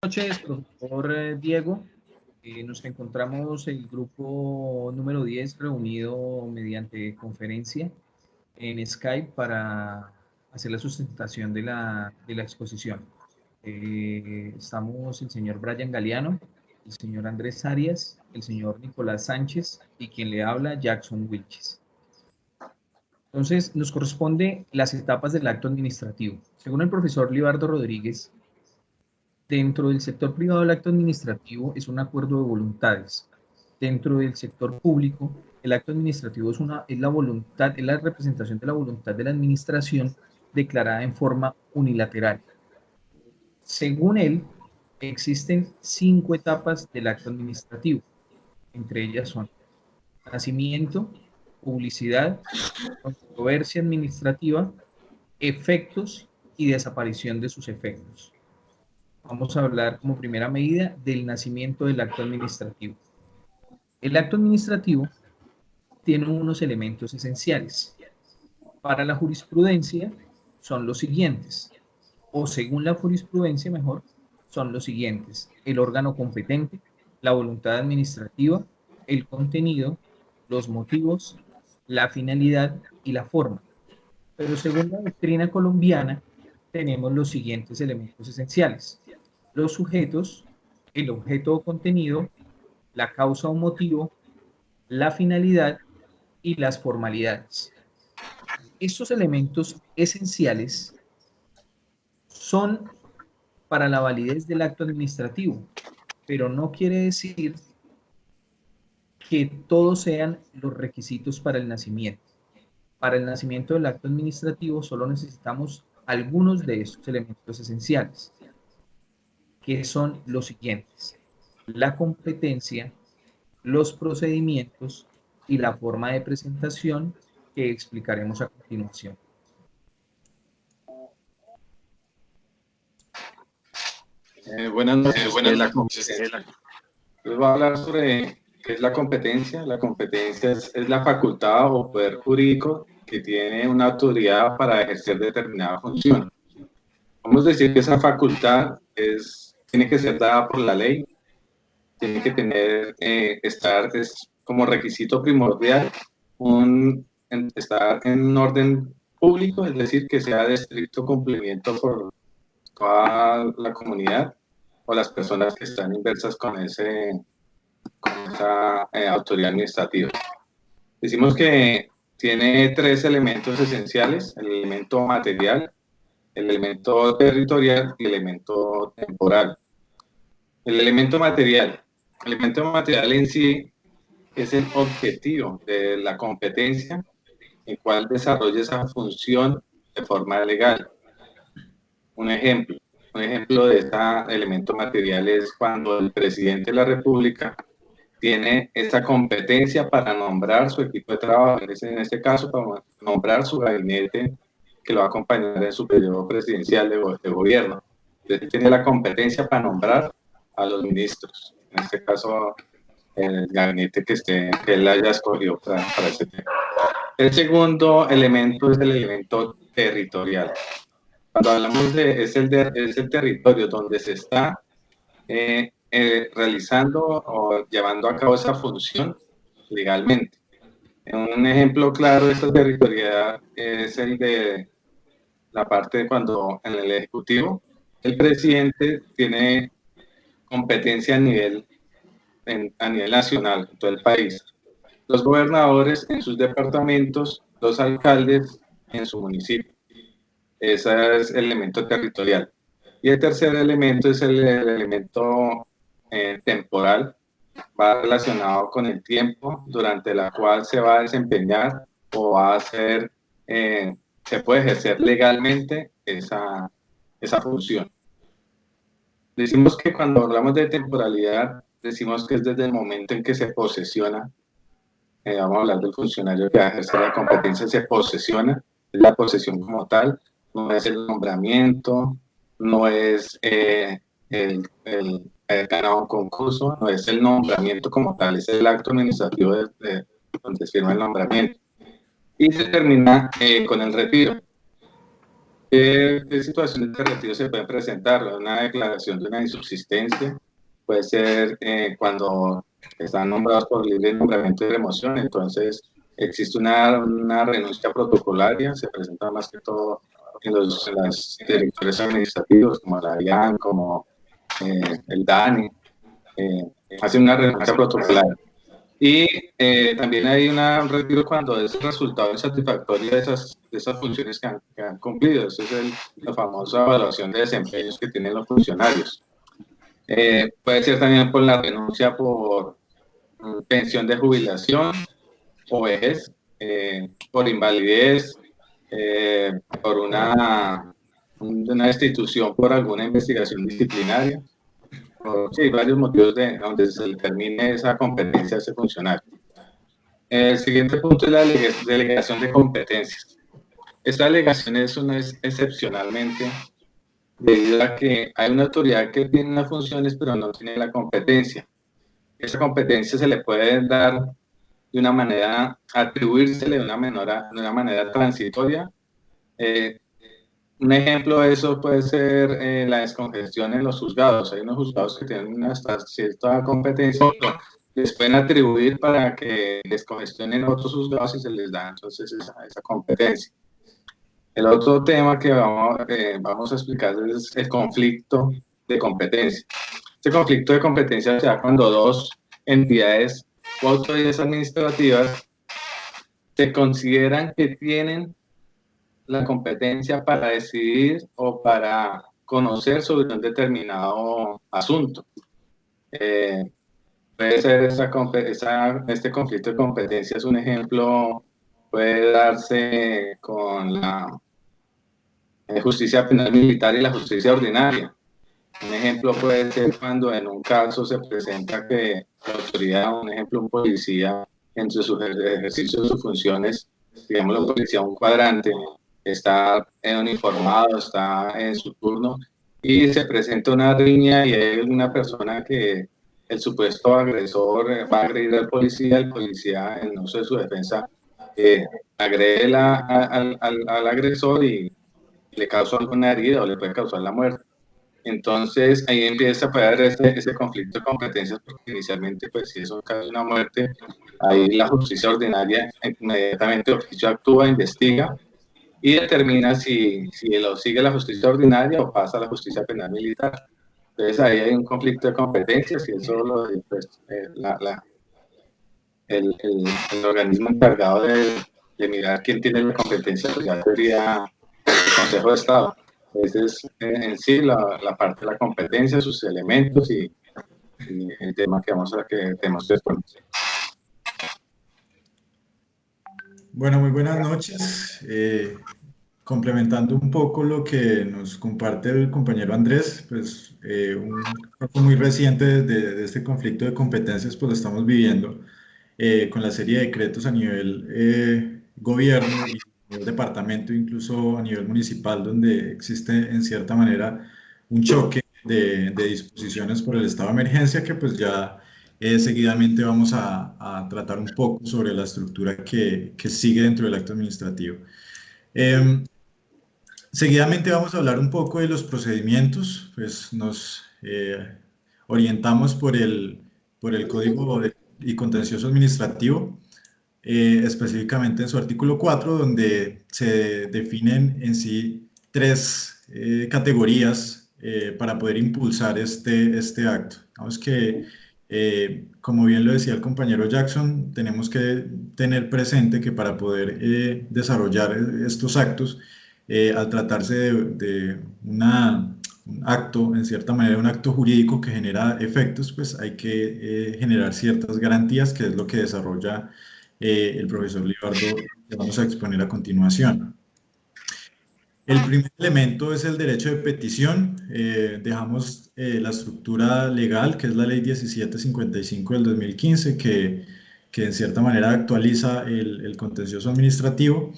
Noches, profesor Diego. Nos encontramos el grupo número 10 reunido mediante conferencia en Skype para hacer la sustentación de la exposición. Estamos el señor Brian Galeano, el señor Andrés Arias, el señor Nicolás Sánchez y quien le habla, Jackson Wilches. Entonces, nos corresponde las etapas del acto administrativo. Según el profesor Libardo Rodríguez, dentro del sector privado, el acto administrativo es un acuerdo de voluntades. Dentro del sector público, el acto administrativo es la voluntad, es la representación de la voluntad de la administración declarada en forma unilateral. Según él, existen 5 etapas del acto administrativo. Entre ellas son nacimiento, publicidad, controversia administrativa, efectos y desaparición de sus efectos. Vamos a hablar como primera medida del nacimiento del acto administrativo. El acto administrativo tiene unos elementos esenciales. Para la jurisprudencia son los siguientes, o según la jurisprudencia mejor, son los siguientes: el órgano competente, la voluntad administrativa, el contenido, los motivos, la finalidad y la forma. Pero según la doctrina colombiana, tenemos los siguientes elementos esenciales: los sujetos, el objeto o contenido, la causa o motivo, la finalidad y las formalidades. Estos elementos esenciales son para la validez del acto administrativo, pero no quiere decir que todos sean los requisitos para el nacimiento. Para el nacimiento del acto administrativo solo necesitamos algunos de estos elementos esenciales, que son los siguientes: la competencia, los procedimientos y la forma de presentación que explicaremos a continuación. Buenas noches. Les voy a hablar sobre qué es la competencia. La competencia es la facultad o poder jurídico que tiene una autoridad para ejercer determinada función. Vamos a decir que esa facultad tiene que ser dada por la ley, tiene que estar como requisito primordial estar en un orden público, es decir, que sea de estricto cumplimiento por toda la comunidad o las personas que están inversas con esa autoridad administrativa. Decimos que tiene 3 elementos esenciales: el elemento material, el elemento territorial y el elemento temporal. El elemento material en sí es el objetivo de la competencia, el cual desarrolla esa función de forma legal. Un ejemplo de este elemento material es cuando el presidente de la República tiene esta competencia para nombrar su equipo de trabajo, en este caso para nombrar su gabinete que lo va a acompañar en su periodo presidencial de gobierno. Entonces tiene la competencia para nombrar a los ministros, en este caso el gabinete que él haya escogido para ese tema. El segundo elemento es el elemento territorial. Cuando hablamos es el territorio donde se está realizando o llevando a cabo esa función legalmente. Un ejemplo claro de esta territorialidad es el de la parte de cuando en el Ejecutivo el presidente tiene competencia a nivel nacional, en todo el país. Los gobernadores en sus departamentos, los alcaldes en su municipio. Ese es el elemento territorial. Y el tercer elemento es el elemento temporal. Va relacionado con el tiempo durante el cual se va a desempeñar o va a hacer, se puede ejercer legalmente esa función. Decimos que cuando hablamos de temporalidad, decimos que es desde el momento en que se posesiona. Vamos a hablar del funcionario que va a ejercer la competencia, se posesiona, es la posesión como tal, no es el nombramiento, no es el ganado un concurso, no es el nombramiento como tal, es el acto administrativo donde se firma el nombramiento. Y se termina con el retiro. ¿Qué situaciones de retiro se pueden presentar? Una declaración de una insubsistencia puede ser cuando están nombrados por libre nombramiento y remoción, entonces existe una renuncia protocolaria, se presenta más que todo en las directores administrativos como la DIAN, como el DANI, hacen una renuncia protocolaria. Y también hay un retiro cuando es el resultado insatisfactorio de esas funciones que han cumplido. Esa es la famosa evaluación de desempeños que tienen los funcionarios. Puede ser también por la renuncia por pensión de jubilación o vejez, por invalidez, por una destitución por alguna investigación disciplinaria. Sí, varios motivos de donde se determine esa competencia de ese funcionario. El siguiente punto es la delegación de competencias. Esta delegación es excepcionalmente debido a que hay una autoridad que tiene las funciones pero no tiene la competencia. Esa competencia se le puede dar de una manera, atribuírsele de una manera transitoria. Un ejemplo de eso puede ser la descongestión en los juzgados. Hay unos juzgados que tienen hasta cierta competencia, pero les pueden atribuir para que descongestionen otros juzgados y se les da entonces esa competencia. El otro tema que vamos a explicar es el conflicto de competencia. Este conflicto de competencia se da cuando dos entidades o autoridades administrativas se consideran que tienen la competencia para decidir o para conocer sobre un determinado asunto. Puede ser este conflicto de competencia, es un ejemplo, puede darse con la justicia penal militar y la justicia ordinaria. Un ejemplo puede ser cuando en un caso se presenta que la autoridad, un ejemplo, un policía, entre sus ejercicios de sus funciones, digamos, un policía, un cuadrante, está uniformado, está en su turno y se presenta una riña y hay una persona que el supuesto agresor va a agredir al policía, el policía en uso de su defensa agrede al agresor y le causa alguna herida o le puede causar la muerte. Entonces ahí empieza a haber ese conflicto de competencias porque inicialmente pues si es un caso de una muerte, ahí la justicia ordinaria inmediatamente oficio actúa, investiga y determina si lo sigue la justicia ordinaria o pasa a la justicia penal militar. Entonces ahí hay un conflicto de competencias y eso pues, el organismo encargado de mirar quién tiene la competencia pues ya sería el Consejo de Estado. Esa es en sí la parte de la competencia, sus elementos y el tema que tenemos después. Bueno, muy buenas noches. Complementando un poco lo que nos comparte el compañero Andrés, pues un caso muy reciente de este conflicto de competencias, pues lo estamos viviendo con la serie de decretos a nivel gobierno y a nivel departamento, incluso a nivel municipal, donde existe en cierta manera un choque de disposiciones por el estado de emergencia que pues ya seguidamente vamos a tratar un poco sobre la estructura que sigue dentro del acto administrativo. Seguidamente vamos a hablar un poco de los procedimientos, pues nos orientamos por el Código y Contencioso Administrativo, específicamente en su artículo 4, donde se definen en sí tres categorías para poder impulsar este acto. Vamos que, como bien lo decía el compañero Jackson, tenemos que tener presente que para poder desarrollar estos actos, al tratarse de un acto, en cierta manera, un acto jurídico que genera efectos, pues hay que generar ciertas garantías, que es lo que desarrolla el profesor Libardo, que vamos a exponer a continuación. El primer elemento es el derecho de petición. Dejamos la estructura legal, que es la Ley 1755 del 2015, que en cierta manera actualiza el contencioso administrativo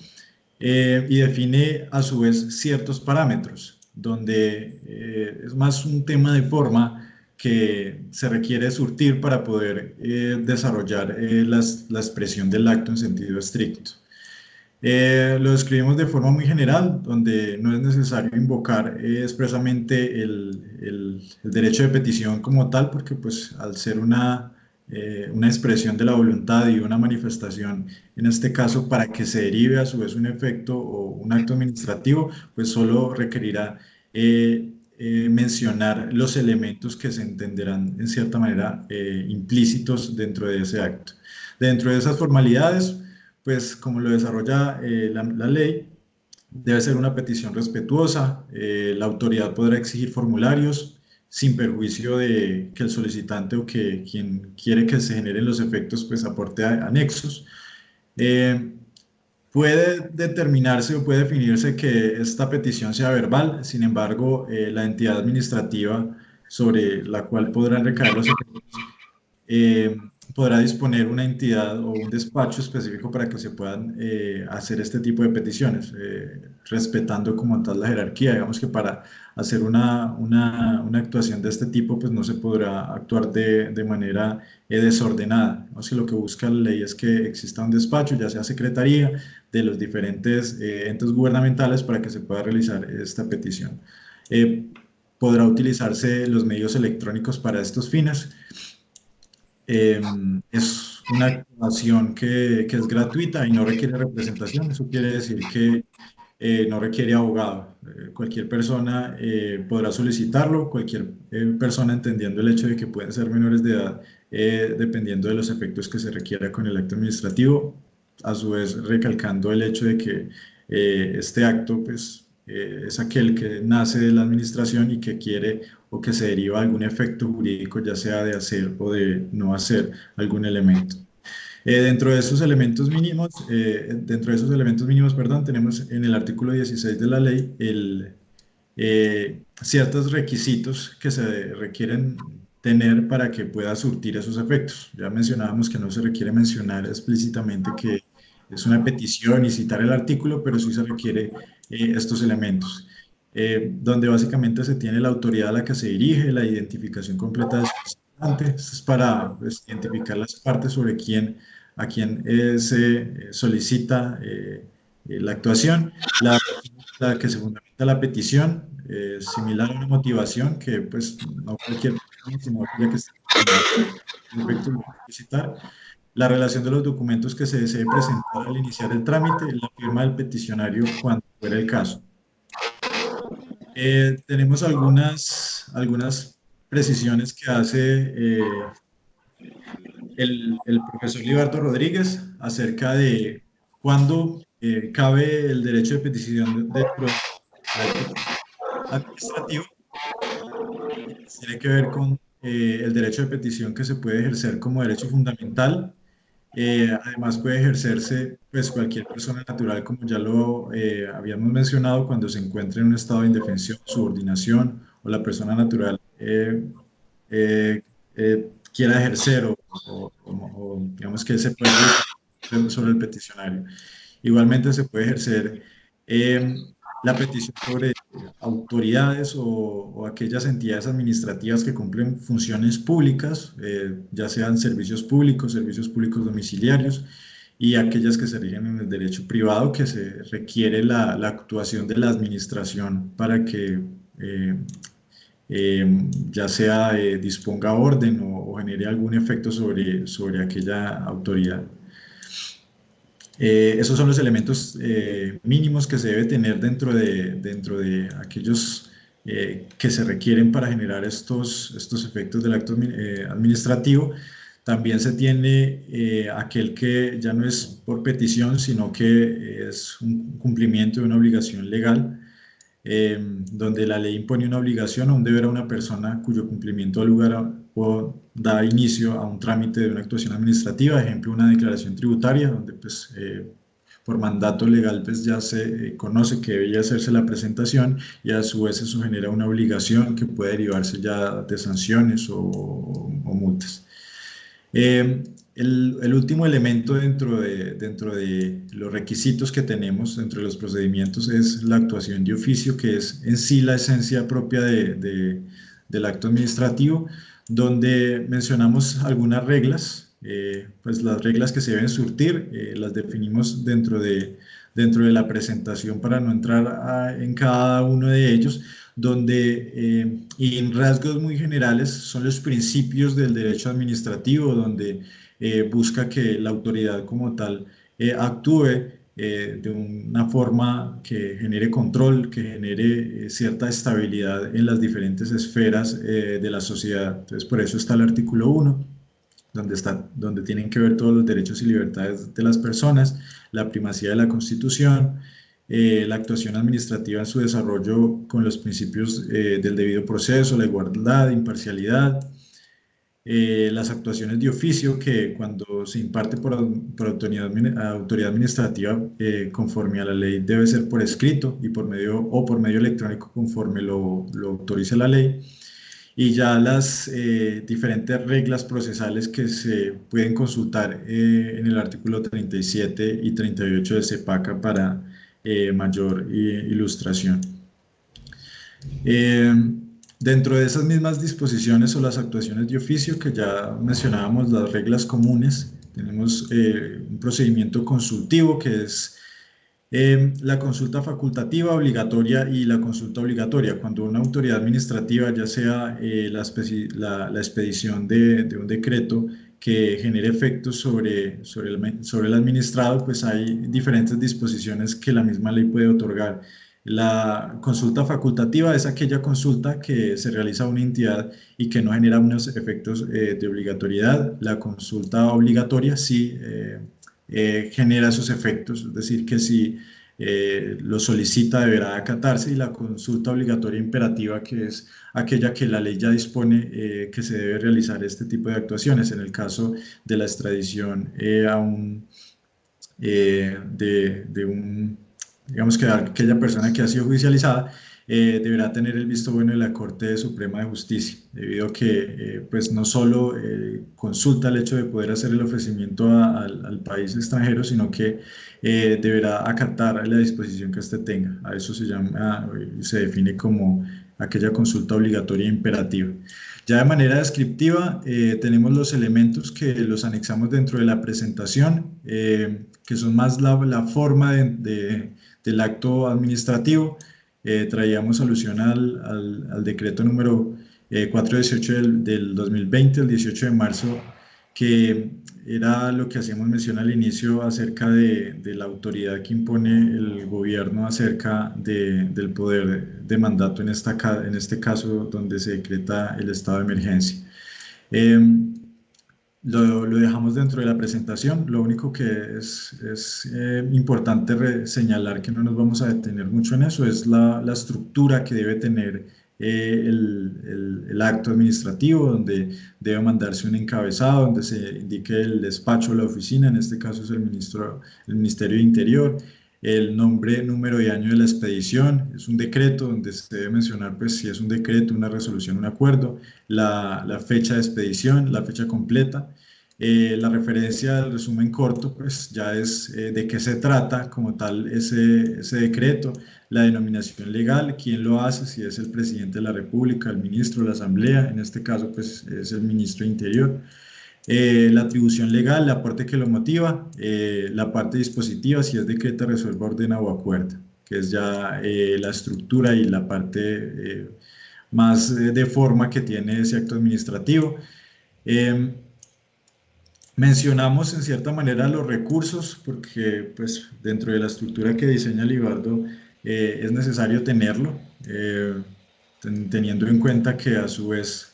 y define a su vez ciertos parámetros, donde es más un tema de forma que se requiere surtir para poder desarrollar la expresión del acto en sentido estricto. Lo describimos de forma muy general, donde no es necesario invocar expresamente el derecho de petición como tal, porque pues al ser una expresión de la voluntad y una manifestación, en este caso, para que se derive a su vez un efecto o un acto administrativo, pues solo requerirá mencionar los elementos que se entenderán en cierta manera implícitos dentro de ese acto. Dentro de esas formalidades, pues como lo desarrolla la ley, debe ser una petición respetuosa, la autoridad podrá exigir formularios sin perjuicio de que el solicitante o que quien quiere que se generen los efectos pues aporte anexos. Eh, Puede determinarse o puede definirse que esta petición sea verbal, sin embargo, la entidad administrativa sobre la cual podrán recaer los efectos podrá disponer una entidad o un despacho específico para que se puedan hacer este tipo de peticiones, respetando como tal la jerarquía. Digamos que para hacer una actuación de este tipo, pues no se podrá actuar de manera desordenada. O sea, lo que busca la ley es que exista un despacho, ya sea secretaría, de los diferentes entes gubernamentales para que se pueda realizar esta petición. Podrá utilizarse los medios electrónicos para estos fines. Es una activación que es gratuita y no requiere representación. Eso quiere decir que no requiere abogado. Cualquier persona podrá solicitarlo, cualquier persona entendiendo el hecho de que pueden ser menores de edad, dependiendo de los efectos que se requiera con el acto administrativo, a su vez recalcando el hecho de que este acto pues, es aquel que nace de la administración y que quiere o que se deriva algún efecto jurídico, ya sea de hacer o de no hacer algún elemento. Dentro de esos elementos mínimos, perdón, tenemos en el artículo 16 de la ley ciertos requisitos que se requieren tener para que pueda surtir esos efectos. Ya mencionábamos que no se requiere mencionar explícitamente que es una petición y citar el artículo, pero sí se requiere estos elementos, donde básicamente se tiene la autoridad a la que se dirige, la identificación completa del solicitante. Esto es para pues, identificar las partes sobre a quién se solicita la actuación, la que se fundamenta la petición, similar a una motivación que pues no cualquier persona, sino aquella que esté en efecto lo puede solicitar, la relación de los documentos que se desee presentar al iniciar el trámite, la firma del peticionario cuando fuera el caso. Tenemos algunas precisiones que hace el profesor Libardo Rodríguez acerca de cuándo cabe el derecho de petición dentro del acto administrativo. Tiene que ver con el derecho de petición que se puede ejercer como derecho fundamental. Además puede ejercerse pues cualquier persona natural, como ya lo habíamos mencionado, cuando se encuentre en un estado de indefensión, subordinación o la persona natural quiera ejercer o digamos que se puede ejercer sobre el peticionario. Igualmente se puede ejercer la petición sobre autoridades o aquellas entidades administrativas que cumplen funciones públicas, ya sean servicios públicos domiciliarios, y aquellas que se rigen en el derecho privado, que se requiere la actuación de la administración para que ya sea disponga orden o genere algún efecto sobre aquella autoridad. Esos son los elementos mínimos que se debe tener dentro de aquellos que se requieren para generar estos efectos del acto administrativo. También se tiene aquel que ya no es por petición, sino que es un cumplimiento de una obligación legal, donde la ley impone una obligación o un deber a una persona cuyo cumplimiento da lugar o da inicio a un trámite de una actuación administrativa, ejemplo, una declaración tributaria, donde pues, por mandato legal pues, ya se conoce que debe hacerse la presentación y a su vez eso genera una obligación que puede derivarse ya de sanciones o multas. El último elemento dentro de los requisitos que tenemos dentro de los procedimientos es la actuación de oficio, que es en sí la esencia propia del acto administrativo, donde mencionamos algunas reglas, pues las reglas que se deben surtir, las definimos dentro dentro de la presentación para no entrar en cada uno de ellos, donde, y en rasgos muy generales, son los principios del derecho administrativo, donde busca que la autoridad como tal actúe de una forma que genere control, que genere cierta estabilidad en las diferentes esferas de la sociedad. Entonces, por eso está el artículo 1, donde tienen que ver todos los derechos y libertades de las personas, la primacía de la Constitución, la actuación administrativa en su desarrollo con los principios del debido proceso, la igualdad, imparcialidad, las actuaciones de oficio que cuando se imparte por autoridad administrativa conforme a la ley debe ser por escrito y por medio electrónico conforme lo autorice la ley, y ya las diferentes reglas procesales que se pueden consultar en el artículo 37 y 38 de CEPACA para mayor ilustración. Dentro de esas mismas disposiciones o las actuaciones de oficio que ya mencionábamos, las reglas comunes, tenemos un procedimiento consultivo que es la consulta facultativa, obligatoria y la consulta obligatoria. Cuando una autoridad administrativa, ya sea la expedición de un decreto que genere efectos sobre el administrado, pues hay diferentes disposiciones que la misma ley puede otorgar. La consulta facultativa es aquella consulta que se realiza a una entidad y que no genera unos efectos de obligatoriedad. La consulta obligatoria sí genera esos efectos, es decir, que si lo solicita deberá acatarse, y la consulta obligatoria imperativa, que es aquella que la ley ya dispone que se debe realizar este tipo de actuaciones. En el caso de la extradición digamos que aquella persona que ha sido judicializada deberá tener el visto bueno de la Corte Suprema de Justicia, debido a que pues no solo consulta el hecho de poder hacer el ofrecimiento al país extranjero, sino que deberá acatar la disposición que éste tenga. A eso se define como aquella consulta obligatoria imperativa. Ya de manera descriptiva, tenemos los elementos que los anexamos dentro de la presentación, que son más la forma del acto administrativo. Traíamos alusión al decreto número 418 del 2020, el 18 de marzo, que era lo que hacíamos mención al inicio acerca de la autoridad que impone el gobierno acerca del poder de mandato en este caso donde se decreta el estado de emergencia. Lo dejamos dentro de la presentación. Lo único que es importante señalar, que no nos vamos a detener mucho en eso, es la estructura que debe tener el acto administrativo, donde debe mandarse un encabezado, donde se indique el despacho o la oficina, en este caso es el Ministerio de Interior, el nombre, número y año de la expedición. Es un decreto donde se debe mencionar pues si es un decreto, una resolución, un acuerdo, la fecha de expedición, la fecha completa. La referencia al resumen corto pues ya es de qué se trata como tal ese decreto, la denominación legal, quién lo hace, si es el presidente de la República, el ministro, la Asamblea, en este caso pues es el ministro de Interior. La atribución legal, la parte que lo motiva, la parte dispositiva, si es decreta, resuelva, ordena o acuerda, que es ya la estructura y la parte más de forma que tiene ese acto administrativo. Mencionamos en cierta manera los recursos, porque pues, dentro de la estructura que diseña Libardo es necesario tenerlo, teniendo en cuenta que a su vez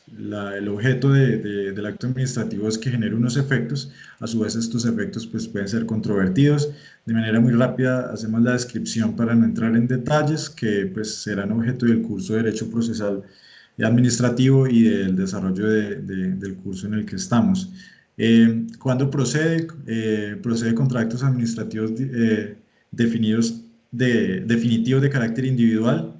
el objeto del acto administrativo es que genere unos efectos. A su vez estos efectos pues, pueden ser controvertidos. De manera muy rápida hacemos la descripción para no entrar en detalles, que pues, serán objeto del curso de Derecho Procesal Administrativo y del desarrollo del curso en el que estamos. ¿Cuándo procede? Procede contra actos administrativos definitivos de carácter individual.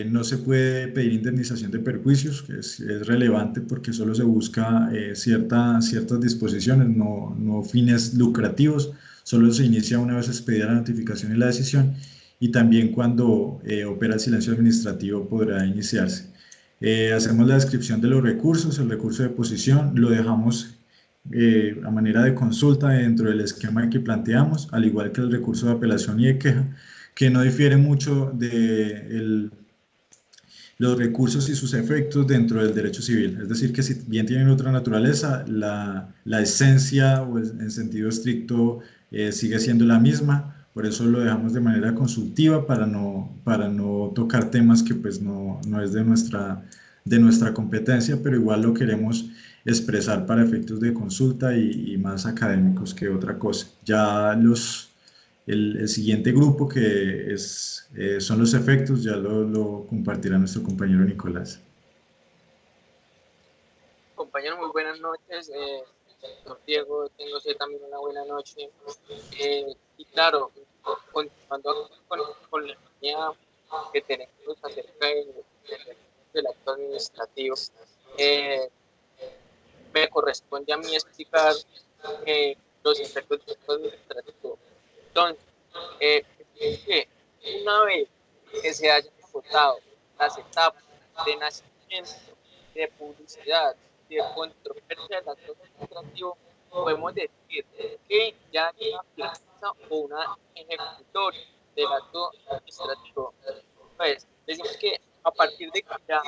No se puede pedir indemnización de perjuicios, que es relevante porque solo se busca ciertas disposiciones, no fines lucrativos. Solo se inicia una vez expedida la notificación y la decisión, y también cuando opera el silencio administrativo podrá iniciarse. Hacemos la descripción de los recursos. El recurso de posición lo dejamos a manera de consulta dentro del esquema que planteamos, al igual que el recurso de apelación y de queja, que no difiere mucho de los recursos y sus efectos dentro del derecho civil. Es decir, que si bien tienen otra naturaleza, la esencia o en sentido estricto sigue siendo la misma. Por eso lo dejamos de manera consultiva para no tocar temas que pues no es de nuestra competencia, pero igual lo queremos expresar para efectos de consulta y más académicos que otra cosa. Ya el siguiente grupo son los efectos, ya lo compartirá nuestro compañero Nicolás. Compañeros, muy buenas noches. Doctor Diego, tengo usted también una buena noche. Y claro, continuando con la línea que tenemos acerca del acto administrativo, me corresponde a mí explicar los efectos del acto administrativo. Entonces, que una vez que se hayan agotado las etapas de nacimiento, de publicidad, de controversia del acto administrativo, podemos decir que ya hay una fianza o una ejecutoria del acto administrativo. Pues decimos que a partir de que ya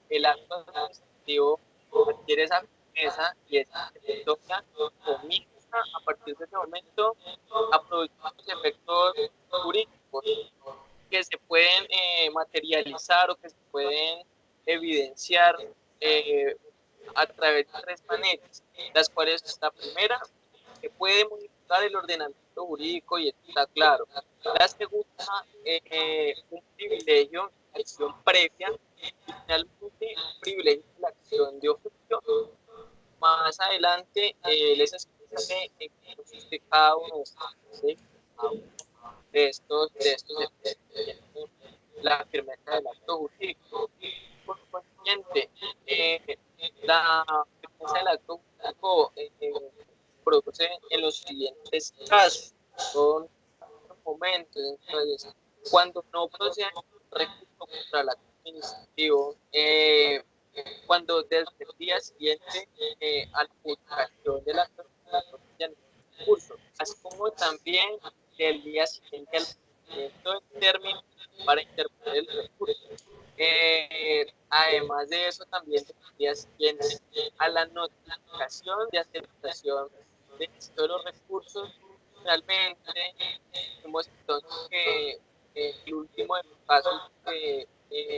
el acto administrativo adquiere esa firmeza y esa ejecutoria, comienza a partir de ese momento a producir los efectos jurídicos que se pueden materializar o que se pueden evidenciar a través de tres maneras, las cuales la primera, que puede modificar el ordenamiento jurídico y está claro. La segunda, un privilegio de acción previa y finalmente un privilegio de la acción de oficio. Más adelante les explicaré en qué consiste cada uno de estos efectos, la firmeza del acto jurídico. Por consiguiente, la firmeza del acto jurídico produce en los siguientes casos. Son momentos, entonces, cuando no procede recurso contra el acto administrativo, cuando desde el día siguiente a la publicación del acto administrativo recurso, así como también del día siguiente al vencimiento del término para interponer el recurso. Además de eso, también del día siguiente a la notificación de aceptación de los recursos. Finalmente, vemos entonces que el último de los casos que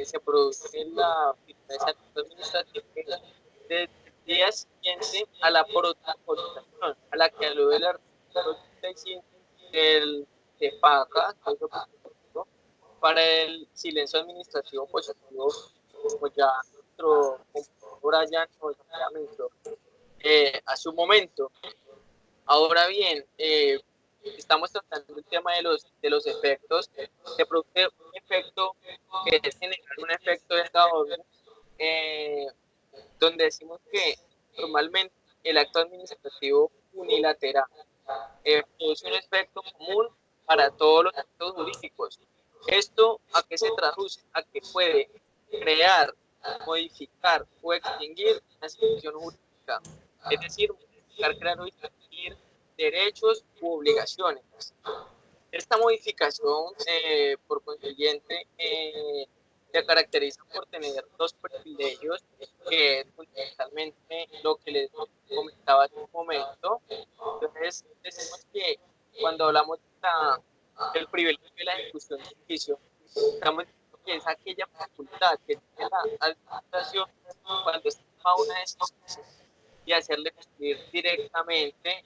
se produce en la firmeza administrativa desde el día siguiente a la protocolización, a la que alude el artículo 85 del CEPACA, para el silencio administrativo positivo, como ya nuestro compañero Brian nos había mencionado hace un momento. Ahora bien, estamos tratando el tema de los efectos. Se produce un efecto que es generar un efecto de doble, donde decimos que normalmente el acto administrativo unilateral produce un efecto común para todos los actos jurídicos. ¿Esto a qué se traduce? A que puede crear, modificar o extinguir una institución jurídica. Es decir, modificar, crear o extinguir derechos u obligaciones. Esta modificación, por consiguiente, se caracteriza por tener dos privilegios, que es fundamentalmente lo que les comentaba hace un momento. Entonces, decimos que cuando hablamos del privilegio de la ejecución del juicio, estamos diciendo que es aquella facultad que tiene la administración cuando se toma una decisión y hacerle cumplir directamente,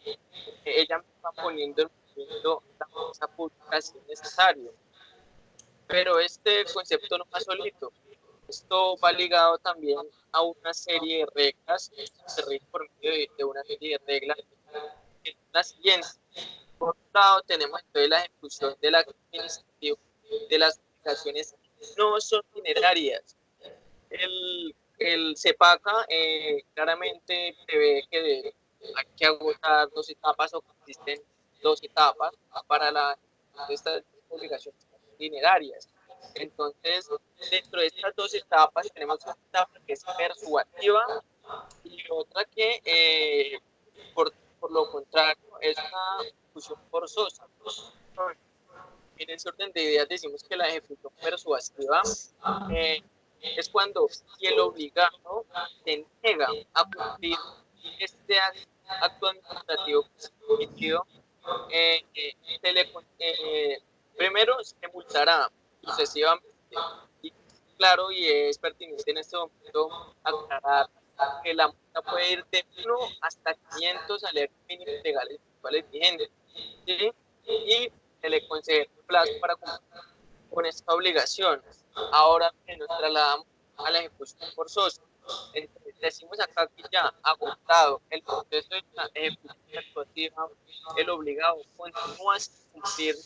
ella misma poniendo en movimiento la fuerza pública si es necesario. Pero este concepto no va solito. Esto va ligado también a una serie de reglas, se rige por medio de una serie de reglas, que es la siguiente. Por un lado, tenemos entonces la ejecución del acto administrativo de las obligaciones que no son dinerarias. El CEPACA claramente prevé que hay que agotar dos etapas o que existen dos etapas para estas obligaciones dinerarias. Entonces, dentro de estas dos etapas tenemos una etapa que es persuasiva y otra que lo contrario, es una ejecución forzosa. En ese orden de ideas decimos que la ejecución persuasiva es cuando si el obligado se niega a cumplir este acto administrativo que se cometió, primero se multará sucesivamente. Y claro, y es pertinente en este momento aclarar que la multa puede ir de 1 hasta 500 salarios mínimos legales actuales vigentes, ¿sí? Y se le concede un plazo para cumplir con esta obligación. Ahora nos trasladamos a la ejecución forzosa. Entonces, decimos acá que ya agotado el proceso de la ejecución persuasiva, el obligado continúa sin cumplir,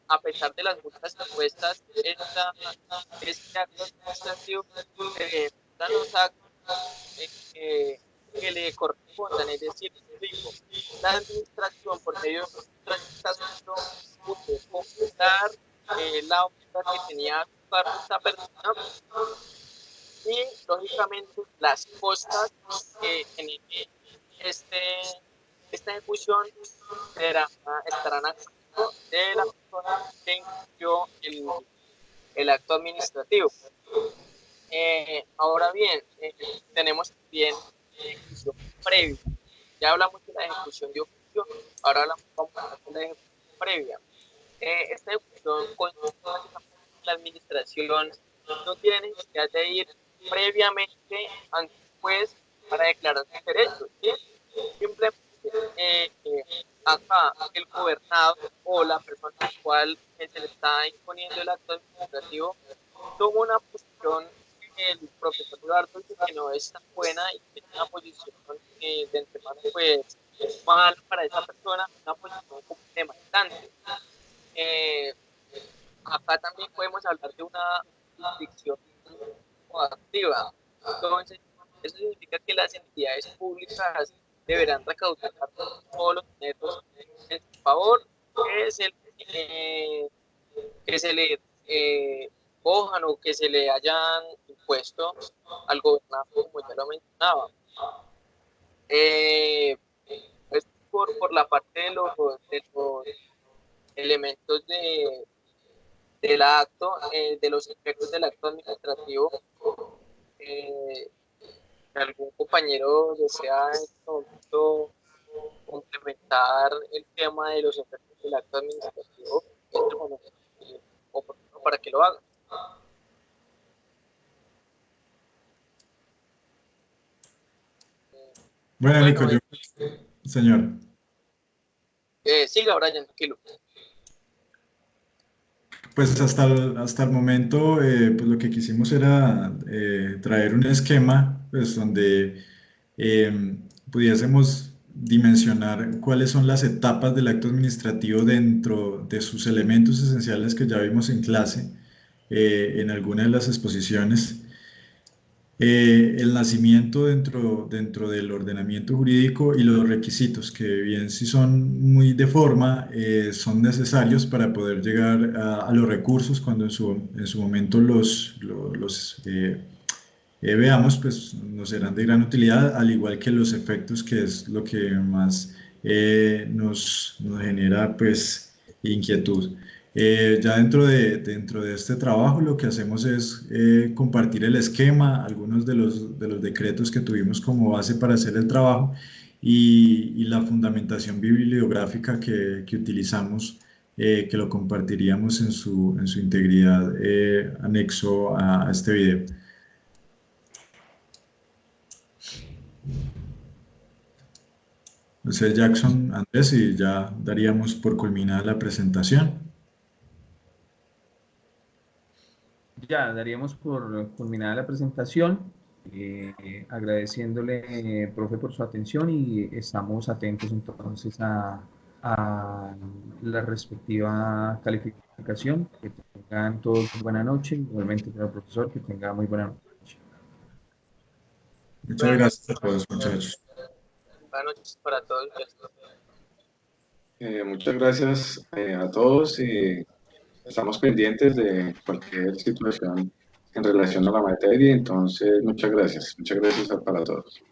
a pesar de las multas impuestas, este acto administrativo, los actos que le correspondan, es decir, la administración por medio de está pudo completar la obra que tenía para esta persona y lógicamente las costas que en esta ejecución estarán a cargo de la persona que incluyó el acto administrativo. Ahora bien, tenemos también ejecución previa. Ya hablamos de la ejecución de oficio, ahora vamos a hablar de la ejecución previa. Esta ejecución consiste básicamente en la administración no tiene necesidad de ir previamente ante el juez para declarar sus derechos, ¿sí? Simplemente acá el gobernado o la persona a la cual se le está imponiendo el acto administrativo toma una posición que el profesor Eduardo dice que no es tan buena y que es una posición de antemano pues mala para esa persona, una posición como demandante. Acá también podemos hablar de una jurisdicción activa. Entonces, eso significa que las entidades públicas deberán recaudar todos los dineros en su favor, que se le cojan o que se le hayan impuesto al gobernador, como ya lo mencionaba. Es por la parte de los elementos del acto, de los efectos del acto administrativo. ¿Algún compañero desea en este momento complementar el tema de los efectos del acto administrativo? En este momento, oportuno para que lo haga. Bueno, Nico, señor. Siga, Brian, tranquilo. Pues hasta el momento, pues lo que quisimos era traer un esquema pues, donde pudiésemos dimensionar cuáles son las etapas del acto administrativo dentro de sus elementos esenciales que ya vimos en clase, en alguna de las exposiciones. El nacimiento dentro del ordenamiento jurídico y los requisitos, que bien si son muy de forma, son necesarios para poder llegar a los recursos cuando en su momento los veamos, pues nos serán de gran utilidad, al igual que los efectos, que es lo que más nos genera pues inquietud. Ya dentro de este trabajo lo que hacemos es compartir el esquema, algunos de los decretos que tuvimos como base para hacer el trabajo y la fundamentación bibliográfica que utilizamos, que lo compartiríamos en su integridad anexo a este video. Entonces, Jackson, Andrés, y ya daríamos por culminada la presentación. Ya daríamos por culminada la presentación, agradeciéndole, profe, por su atención y estamos atentos entonces a la respectiva calificación. Que tengan todos buena noche, igualmente para el profesor, que tenga muy buena noche. Muchas gracias a todos, muchachos. Buenas noches para todos. Muchas gracias a todos y estamos pendientes de cualquier situación en relación a la materia, entonces muchas gracias para todos.